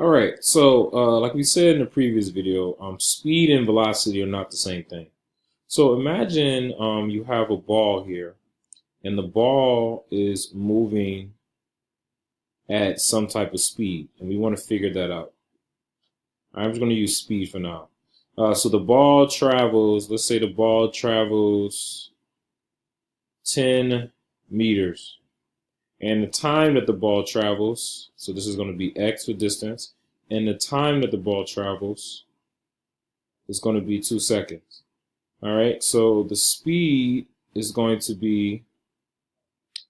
All right, so like we said in the previous video, speed and velocity are not the same thing. So imagine you have a ball here, and the ball is moving at some type of speed, and we want to figure that out. I'm just going to use speed for now. So the ball travels, let's say the ball travels 10 meters. And the time that the ball travels, so this is going to be x for distance, and the time that the ball travels is going to be 2 seconds. All right, so the speed is going to be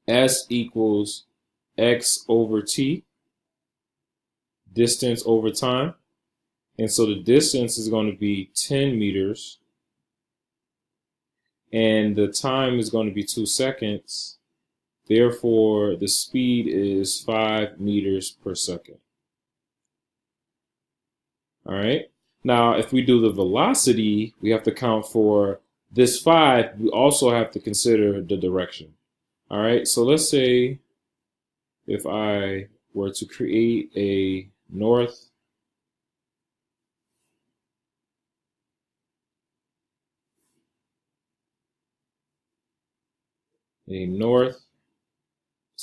s equals x over t, distance over time. And so the distance is going to be 10 meters, and the time is going to be 2 seconds. Therefore, the speed is 5 meters per second. All right. Now, if we do the velocity, we have to count for this 5. We also have to consider the direction. All right. So let's say if I were to create a north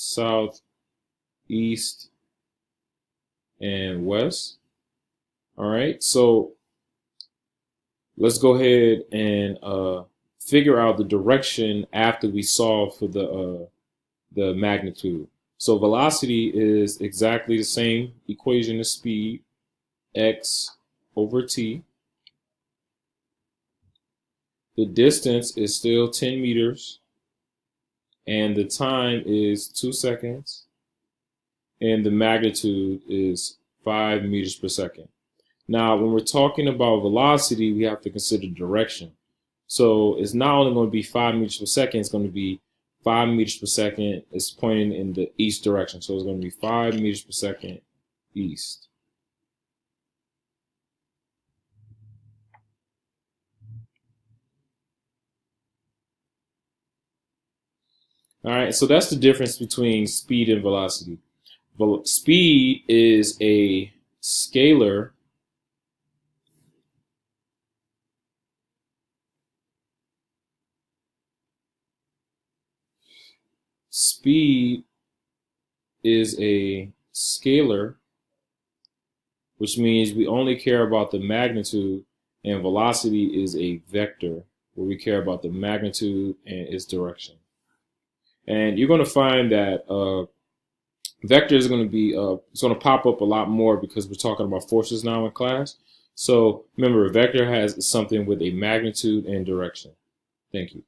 south, east, and west. All right, so let's go ahead and figure out the direction after we solve for the magnitude. So velocity is exactly the same equation as speed, x over t. The distance is still 10 meters, and the time is 2 seconds, and the magnitude is 5 meters per second. Now, when we're talking about velocity, we have to consider direction. So it's not only going to be 5 meters per second, it's going to be 5 meters per second. It's pointing in the east direction. So it's going to be 5 meters per second east. All right, so that's the difference between speed and velocity. Speed is a scalar which means we only care about the magnitude, and velocity is a vector, where we care about the magnitude and its direction. And you're going to find that vector is going to be it's going to pop up a lot more because we're talking about forces now in class. So remember, a vector has something with a magnitude and direction. Thank you.